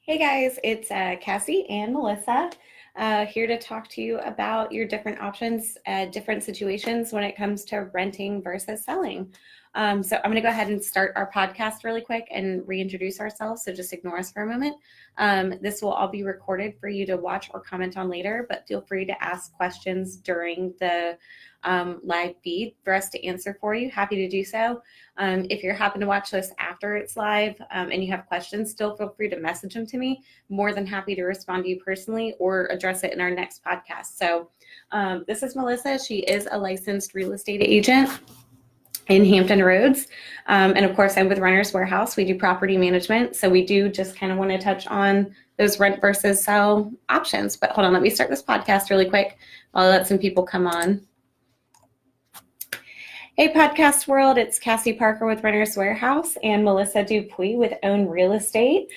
Hey guys, it's Cassie and Melissa here to talk to you about your different options, different situations when it comes to renting versus selling. So I'm going to go ahead and start our podcast really quick and reintroduce ourselves. So just ignore us for a moment. This will all be recorded for you to watch or comment on later, but feel free to ask questions during the live feed for us to answer for you. Happy to do so. If you happen to watch this after it's live and you have questions, still feel free to message them to me. More than happy to respond to you personally or address it in our next podcast. So this is Melissa. She is a licensed real estate agent in Hampton Roads. And of course, I'm with Renters Warehouse. We do property management. So we do just kind of want to touch on those rent versus sell options. But hold on, let me start this podcast really quick while I let some people come on. Hey, podcast world, it's Cassie Parker with Renters Warehouse and Melissa Dupuis with Own Real Estate.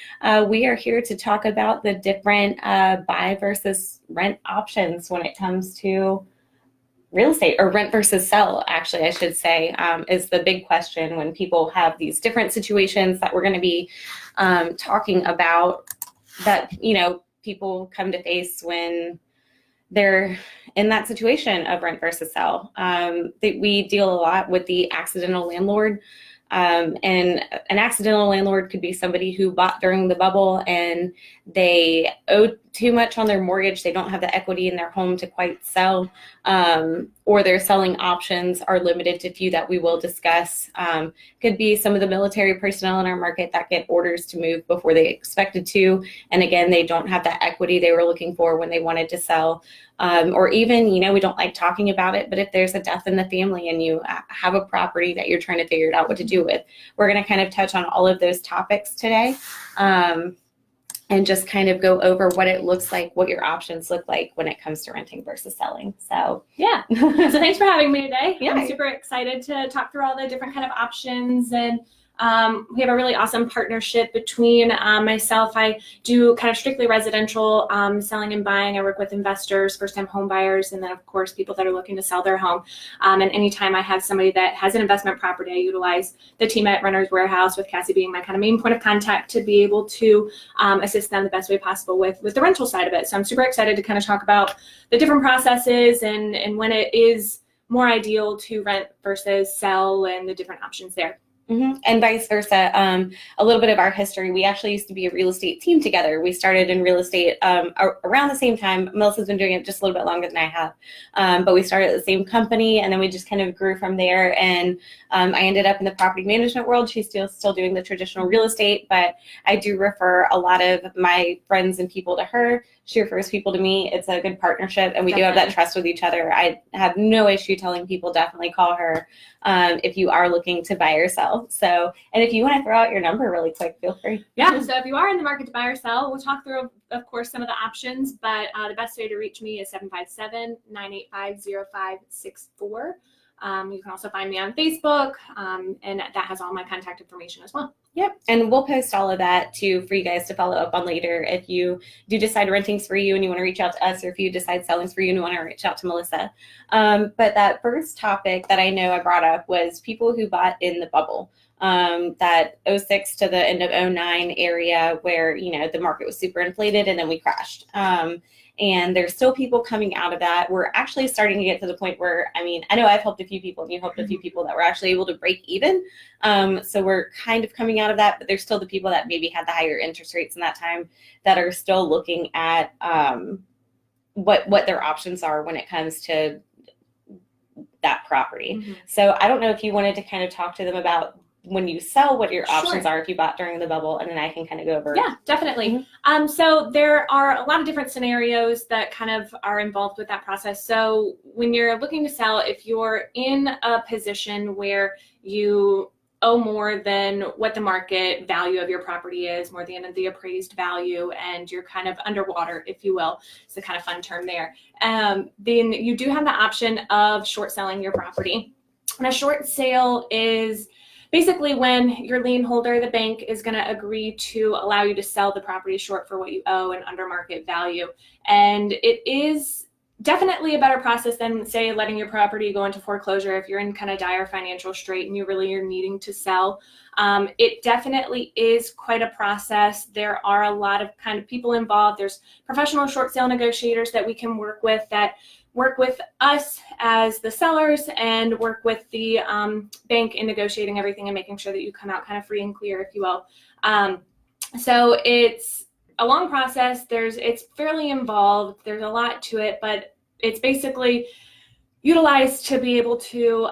We are here to talk about the different buy versus rent options when it comes to real estate, or rent versus sell, actually, I should say, is the big question when people have these different situations that we're going to be talking about that, people come to face when they're in that situation of rent versus sell. We deal a lot with the accidental landlord. And an accidental landlord could be somebody who bought during the bubble and they owe too much on their mortgage. They don't have the equity in their home to quite sell, or their selling options are limited to few that we will discuss. Could be some of the military personnel in our market that get orders to move before they expected to. And again, they don't have that equity they were looking for when they wanted to sell. Or even, we don't like talking about it, but if there's a death in the family and you have a property that you're trying to figure out what to do with, we're going to kind of touch on all of those topics today. And just kind of go over what it looks like, what your options look like when it comes to renting versus selling. So yeah. So thanks for having me today. Yeah. I'm super excited to talk through all the different kind of options, and we have a really awesome partnership between myself. I do kind of strictly residential selling and buying. I work with investors, first-time home buyers, and then of course people that are looking to sell their home. And anytime I have somebody that has an investment property, I utilize the team at Renters Warehouse, with Cassie being my kind of main point of contact, to be able to assist them the best way possible with the rental side of it. So I'm super excited to kind of talk about the different processes and when it is more ideal to rent versus sell and the different options there. Mm-hmm. And vice versa. A little bit of our history. We actually used to be a real estate team together. We started in real estate around the same time. Melissa's been doing it just a little bit longer than I have. But we started at the same company, and then we just kind of grew from there. And I ended up in the property management world. She's still doing the traditional real estate, but I do refer a lot of my friends and people to her. She refers people to me. It's a good partnership, and we do have that trust with each other. I have no issue telling people definitely call her if you are looking to buy or sell. So, and if you want to throw out your number really quick, feel free. Yeah, so if you are in the market to buy or sell, we'll talk through, of course, some of the options, but the best way to reach me is 757-985-0564. You can also find me on Facebook, and that has all my contact information as well. Yep, and we'll post all of that too for you guys to follow up on later if you do decide renting's for you and you want to reach out to us, or if you decide selling's for you and you want to reach out to Melissa. But that first topic that I know I brought up was people who bought in the bubble, that 06 to the end of 09 area where, the market was super inflated and then we crashed. And there's still people coming out of that. We're actually starting to get to the point where, I know I've helped a few people and you've helped a few people that were actually able to break even. So we're kind of coming out of that, but there's still the people that maybe had the higher interest rates in that time that are still looking at what their options are when it comes to that property. Mm-hmm. So I don't know if you wanted to kind of talk to them about when you sell, what your options are if you bought during the bubble, and then I can kind of go over. Yeah, definitely. Mm-hmm. So there are a lot of different scenarios that kind of are involved with that process. So when you're looking to sell, if you're in a position where you owe more than what the market value of your property is, more than the appraised value, and you're kind of underwater, if you will, it's a kind of fun term there, then you do have the option of short selling your property. And a short sale is basically when your lien holder, the bank, is going to agree to allow you to sell the property short for what you owe and under market value. And it is definitely a better process than, say, letting your property go into foreclosure if you're in kind of dire financial strait and you really are needing to sell. It definitely is quite a process. There are a lot of kind of people involved. There's professional short sale negotiators that we can work with that work with us as the sellers and work with the bank in negotiating everything and making sure that you come out kind of free and clear, if you will. So it's a long process. It's fairly involved. There's a lot to it, but it's basically utilized to be able to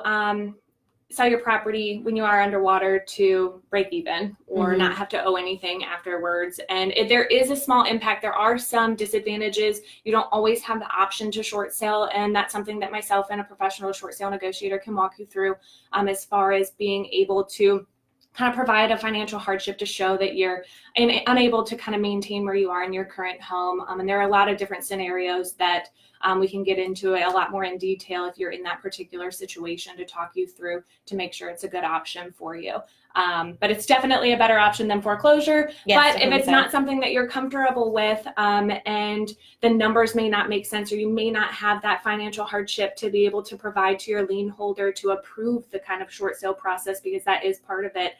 sell your property when you are underwater to break even or not have to owe anything afterwards. And if there is a small impact, there are some disadvantages. You don't always have the option to short sale, and that's something that myself and a professional short sale negotiator can walk you through as far as being able to kind of provide a financial hardship to show that you're unable to kind of maintain where you are in your current home. And there are a lot of different scenarios that we can get into a lot more in detail if you're in that particular situation to talk you through to make sure it's a good option for you. But it's definitely a better option than foreclosure. Yes, but if it's not something that you're comfortable with and the numbers may not make sense, or you may not have that financial hardship to be able to provide to your lien holder to approve the kind of short sale process, because that is part of it,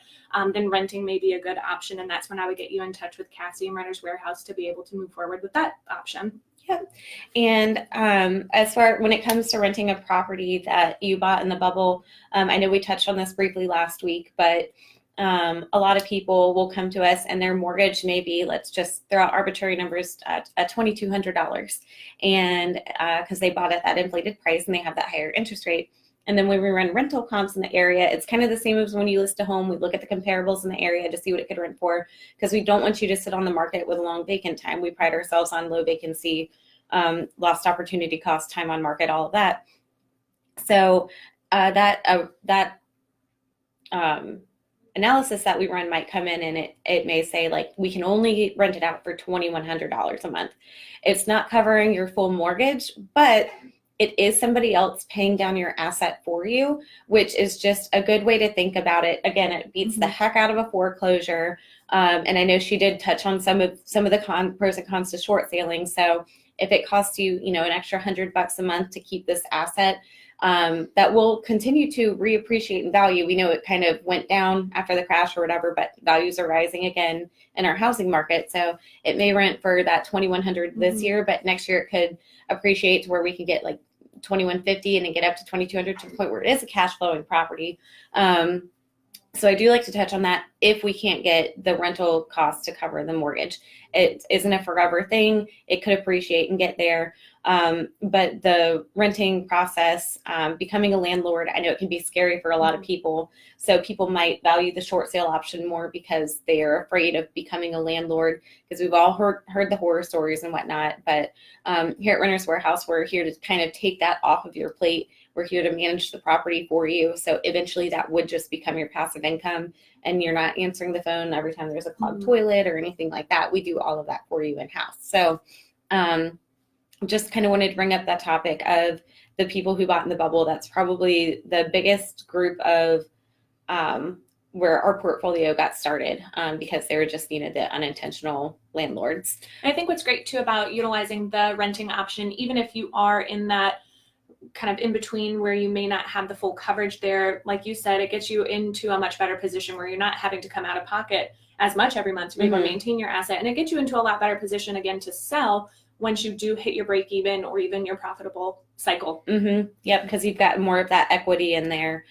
then renting may be a good option. And that's when I would get you in touch with Cassie and Renters Warehouse to be able to move forward with that option. Yep. And as far when it comes to renting a property that you bought in the bubble, I know we touched on this briefly last week, but a lot of people will come to us and their mortgage may be, let's just throw out arbitrary numbers, at $2,200, and because they bought at that inflated price and they have that higher interest rate. And then when we run rental comps in the area, it's kind of the same as when you list a home. We look at the comparables in the area to see what it could rent for, because we don't want you to sit on the market with a long vacant time. We pride ourselves on low vacancy, lost opportunity cost, time on market, all of that. So that analysis that we run might come in and it may say, like, we can only rent it out for $2,100 a month. It's not covering your full mortgage, but it is somebody else paying down your asset for you, which is just a good way to think about it. Again, it beats the heck out of a foreclosure. And I know she did touch on some of the pros and cons to short selling. So if it costs you, an extra $100 a month to keep this asset, that will continue to reappreciate in value. We know it kind of went down after the crash or whatever, but values are rising again in our housing market. So it may rent for that $2,100 this year, but next year it could appreciate to where we could get like $2,150 and then get up to $2,200 to the point where it is a cash flowing property. So I do like to touch on that if we can't get the rental costs to cover the mortgage. It isn't a forever thing. It could appreciate and get there. But the renting process, becoming a landlord, I know it can be scary for a lot of people. So people might value the short sale option more because they are afraid of becoming a landlord, because we've all heard the horror stories and whatnot. But here at Renters Warehouse, we're here to kind of take that off of your plate. We're here to manage the property for you. So eventually that would just become your passive income, and you're not answering the phone every time there's a clogged toilet or anything like that. We do all of that for you in-house. So just kind of wanted to bring up that topic of the people who bought in the bubble. That's probably the biggest group of where our portfolio got started, because they were just, the unintentional landlords. And I think what's great too about utilizing the renting option, even if you are in that kind of in between where you may not have the full coverage there, like you said, it gets you into a much better position where you're not having to come out of pocket as much every month to be able to maintain your asset. And it gets you into a lot better position again to sell once you do hit your break even or even your profitable cycle. Yep, because you've got more of that equity in there,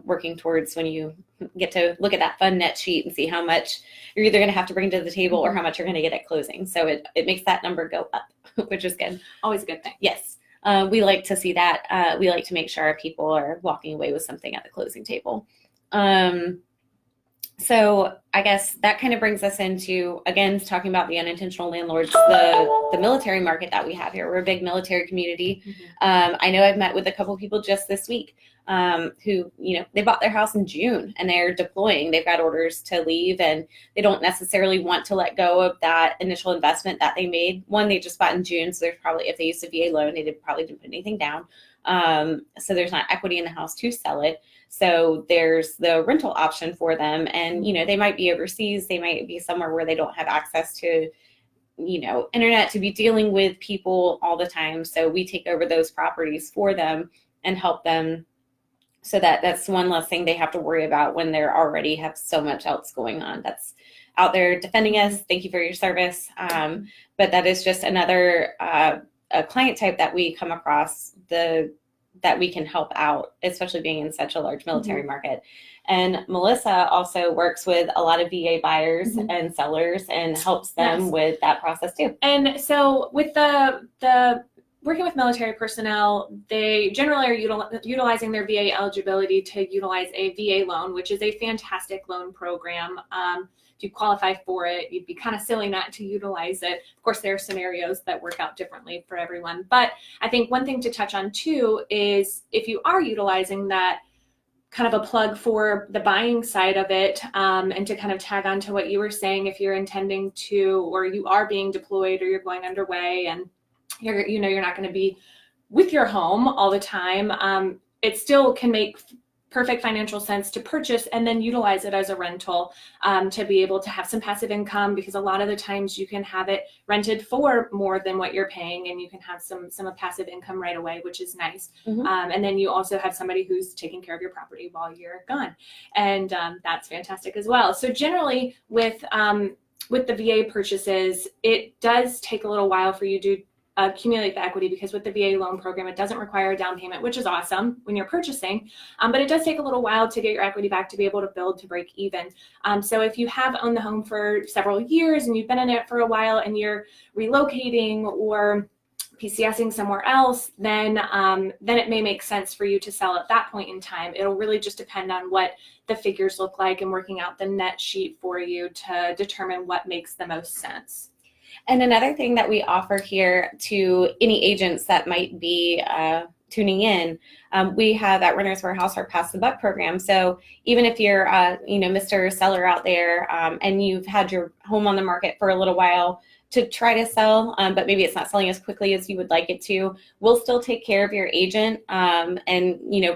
working towards when you get to look at that fund net sheet and see how much you're either going to have to bring to the table or how much you're going to get at closing. So it makes that number go up, which is good. Always a good thing. Yes. We like to see that. We like to make sure our people are walking away with something at the closing table. So I guess that kind of brings us into, again, talking about the unintentional landlords, the military market that we have here. We're a big military community. I know I've met with a couple of people just this week who, they bought their house in June and they're deploying. They've got orders to leave and they don't necessarily want to let go of that initial investment that they made. One, they just bought in June. So there's probably, if they used a VA loan, they probably didn't put anything down. So there's not equity in the house to sell it. So there's the rental option for them. And, they might be overseas. They might be somewhere where they don't have access to, internet, to be dealing with people all the time. So we take over those properties for them and help them, so that's one less thing they have to worry about when they're already have so much else going on that's out there defending us. Thank you for your service. But that is just another a client type that we come across that we can help out, especially being in such a large military market. And Melissa also works with a lot of VA buyers and sellers and helps them with that process too. And so with the working with military personnel, they generally are utilizing their VA eligibility to utilize a VA loan, which is a fantastic loan program. If you qualify for it, you'd be kind of silly not to utilize it. Of course, there are scenarios that work out differently for everyone. But I think one thing to touch on too is if you are utilizing that, kind of a plug for the buying side of it, and to kind of tag on to what you were saying, if you're intending to, or you are being deployed or you're going underway and you're not going to be with your home all the time, it still can make perfect financial sense to purchase and then utilize it as a rental, to be able to have some passive income, because a lot of the times you can have it rented for more than what you're paying, and you can have some passive income right away, which is nice. And then you also have somebody who's taking care of your property while you're gone, and that's fantastic as well. So generally with the VA purchases, it does take a little while for you to accumulate the equity, because with the VA loan program, it doesn't require a down payment, which is awesome when you're purchasing, but it does take a little while to get your equity back to be able to build to break even. So if you have owned the home for several years and you've been in it for a while and you're relocating or PCSing somewhere else, then it may make sense for you to sell at that point in time. It'll really just depend on what the figures look like and working out the net sheet for you to determine what makes the most sense. And another thing that we offer here to any agents that might be tuning in, we have at Renters Warehouse our Pass the Buck program. So even if you're, Mr. Seller out there, and you've had your home on the market for a little while to try to sell, but maybe it's not selling as quickly as you would like it to, we'll still take care of your agent, and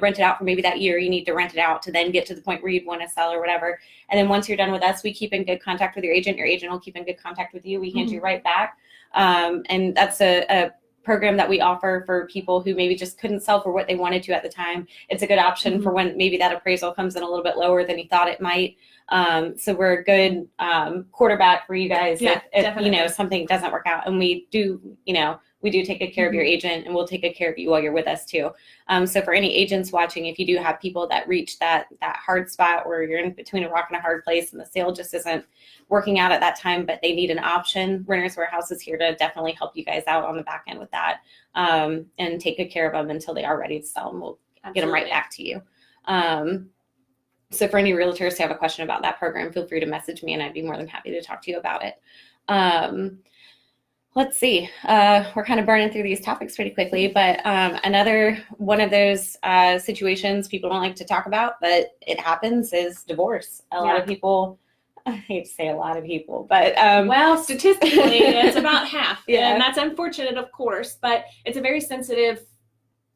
rent it out for maybe that year. You need to rent it out to then get to the point where you'd want to sell or whatever. And then once you're done with us, we keep in good contact with your agent will keep in good contact with you. We hand you right back. And that's a program that we offer for people who maybe just couldn't sell for what they wanted to at the time. It's a good option for when maybe that appraisal comes in a little bit lower than you thought it might. So we're a good quarterback for you guys if something doesn't work out. And we do take good care of your agent, and we'll take good care of you while you're with us too. So for any agents watching, if you do have people that reach that hard spot where you're in between a rock and a hard place and the sale just isn't working out at that time, but they need an option, Renters Warehouse is here to definitely help you guys out on the back end with that, and take good care of them until they are ready to sell, and we'll get them right back to you. So for any realtors who have a question about that program, feel free to message me and I'd be more than happy to talk to you about it. Let's see, we're kind of burning through these topics pretty quickly, but another one of those situations people don't like to talk about, but it happens, is divorce. A lot of people, I hate to say a lot of people, but well, statistically, it's about half. And that's unfortunate, of course, but it's a very sensitive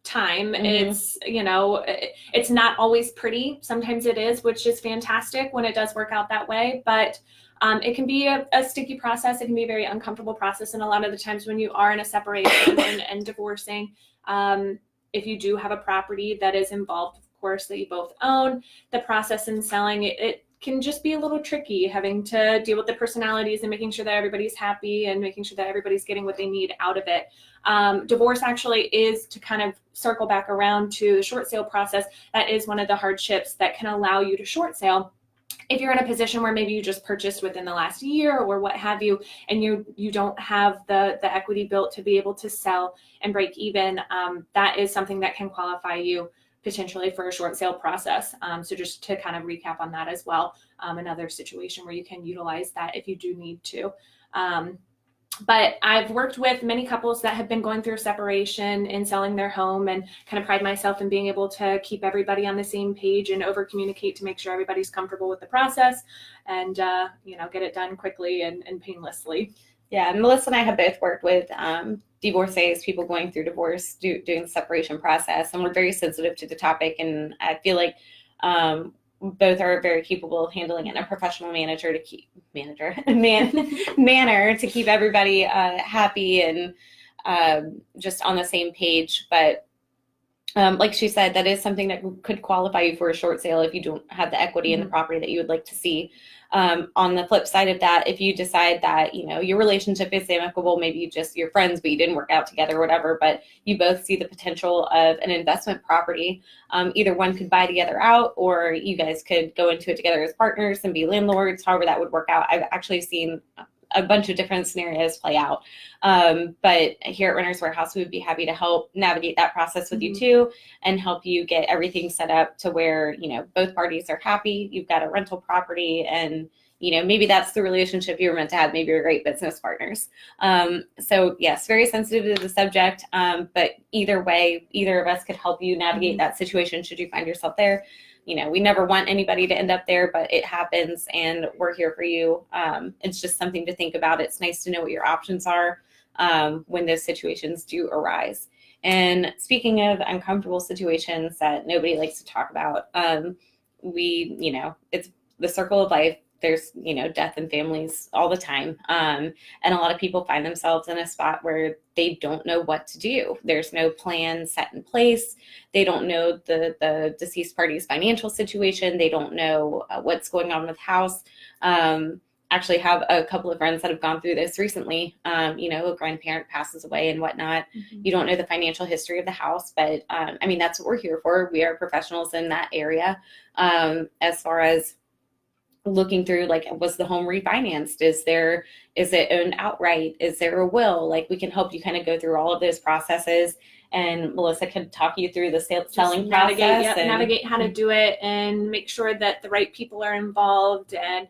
time. It's, it's not always pretty. Sometimes it is, which is fantastic when it does work out that way, but it can be a sticky process. It can be a very uncomfortable process. And a lot of the times when you are in a separation and divorcing, if you do have a property that is involved, of course, that you both own, the process in selling it can just be a little tricky, having to deal with the personalities and making sure that everybody's happy and making sure that everybody's getting what they need out of it. Divorce actually is, to kind of circle back around to the short sale process, that is one of the hardships that can allow you to short sale. If you're in a position where maybe you just purchased within the last year or what have you, and you don't have the equity built to be able to sell and break even, that is something that can qualify you potentially for a short sale process. So just to kind of recap on that as well, another situation where you can utilize that if you do need to. But I've worked with many couples that have been going through a separation and selling their home, and kind of pride myself in being able to keep everybody on the same page and over communicate to make sure everybody's comfortable with the process and, get it done quickly and painlessly. Yeah, and Melissa and I have both worked with divorcees, people going through divorce, doing the separation process, and we're very sensitive to the topic. And I feel like both are very capable of handling it in a professional manner to keep everybody happy and just on the same page. But like she said, that is something that could qualify you for a short sale if you don't have the equity in the property that you would like to see. On the flip side of that, if you decide that, your relationship is amicable, maybe you're friends, but you didn't work out together or whatever, but you both see the potential of an investment property, either one could buy the other out, or you guys could go into it together as partners and be landlords, however that would work out. I've actually seen a bunch of different scenarios play out. But here at Renters Warehouse, we would be happy to help navigate that process with you too, and help you get everything set up to where, both parties are happy. You've got a rental property, and, maybe that's the relationship you were meant to have. Maybe you're great business partners. So yes, very sensitive to the subject. But either way, either of us could help you navigate that situation should you find yourself there. We never want anybody to end up there, but it happens, and we're here for you. It's just something to think about. It's nice to know what your options are when those situations do arise. And speaking of uncomfortable situations that nobody likes to talk about, it's the circle of life. There's, death in families all the time. And a lot of people find themselves in a spot where they don't know what to do. There's no plan set in place. They don't know the deceased party's financial situation. They don't know what's going on with the house. Actually have a couple of friends that have gone through this recently. A grandparent passes away and whatnot. You don't know the financial history of the house, but that's what we're here for. We are professionals in that area. As far as looking through, was the home refinanced? Is it owned outright? Is there a will? We can help you kind of go through all of those processes, and Melissa can talk you through the selling process. Navigate how to do it, and make sure that the right people are involved. And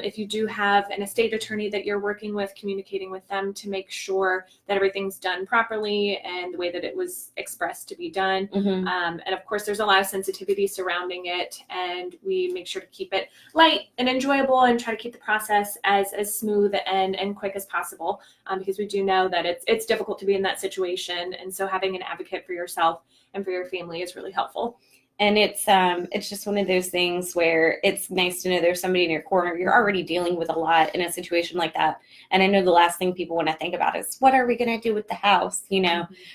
if you do have an estate attorney that you're working with, communicating with them to make sure that everything's done properly and the way that it was expressed to be done. And of course, there's a lot of sensitivity surrounding it, and we make sure to keep it light and enjoyable and try to keep the process as smooth and quick as possible, because we do know that it's difficult to be in that situation. And so having an advocate for yourself and for your family is really helpful. And it's just one of those things where it's nice to know there's somebody in your corner. You're already dealing with a lot in a situation like that. And I know the last thing people want to think about is, what are we going to do with the house?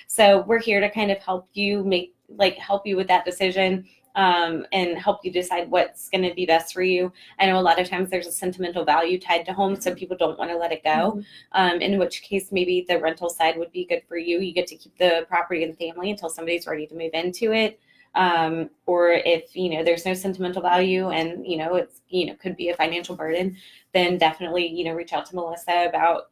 So we're here to kind of help you help you with that decision, and help you decide what's going to be best for you. I know a lot of times there's a sentimental value tied to home, so people don't want to let it go. In which case, maybe the rental side would be good for you. You get to keep the property and family until somebody's ready to move into it. Or if, there's no sentimental value and, it's, could be a financial burden, then definitely, reach out to Melissa about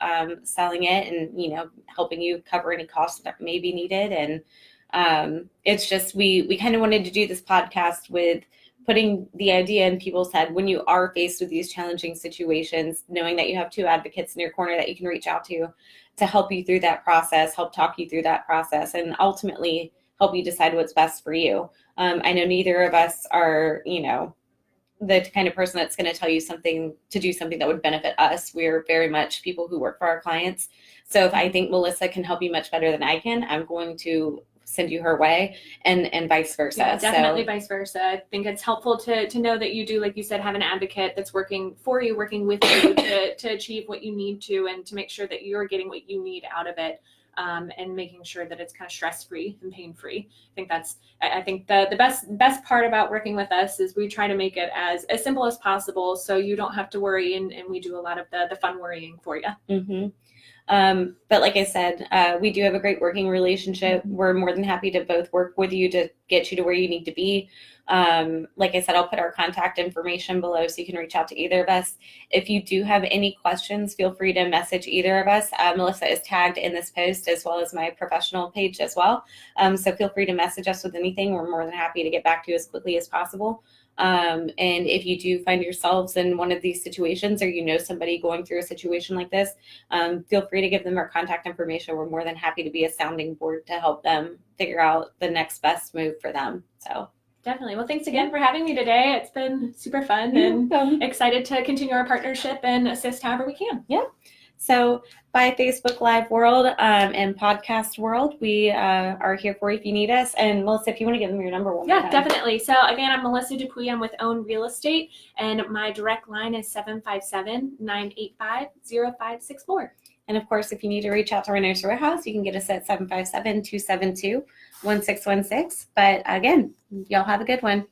selling it and, helping you cover any costs that may be needed. And it's just, we kind of wanted to do this podcast with putting the idea in people's head when you are faced with these challenging situations, knowing that you have two advocates in your corner that you can reach out to help you through that process, help talk you through that process, and ultimately help you decide what's best for you. I know neither of us are, the kind of person that's going to tell you to do something that would benefit us. We're very much people who work for our clients. So if I think Melissa can help you much better than I can, I'm going to send you her way, and vice versa. Yeah, definitely vice versa. I think it's helpful to know that you do, like you said, have an advocate that's working for you, working with you to achieve what you need to, and to make sure that you're getting what you need out of it. And making sure that it's kind of stress-free and pain-free. I think the best part about working with us is we try to make it as simple as possible, so you don't have to worry, and we do a lot of the fun worrying for you. But like I said, we do have a great working relationship. We're more than happy to both work with you to get you to where you need to be. Like I said, I'll put our contact information below so you can reach out to either of us. If you do have any questions, feel free to message either of us. Melissa is tagged in this post as well as my professional page as well. So feel free to message us with anything. We're more than happy to get back to you as quickly as possible. And if you do find yourselves in one of these situations, or somebody going through a situation like this, feel free to give them our contact information. We're more than happy to be a sounding board to help them figure out the next best move for them. So definitely. Well, thanks again for having me today. It's been super fun, and excited to continue our partnership and assist however we can. Yeah. So by Facebook Live world and podcast world, we are here for you if you need us. And Melissa, if you want to give them your number one more Yeah, time. definitely. So again, I'm Melissa Dupuy. I'm with Own Real Estate, and my direct line is 757-985-0564. And of course, if you need to reach out to Renters Warehouse, you can get us at 757-272-1616. But again, y'all have a good one.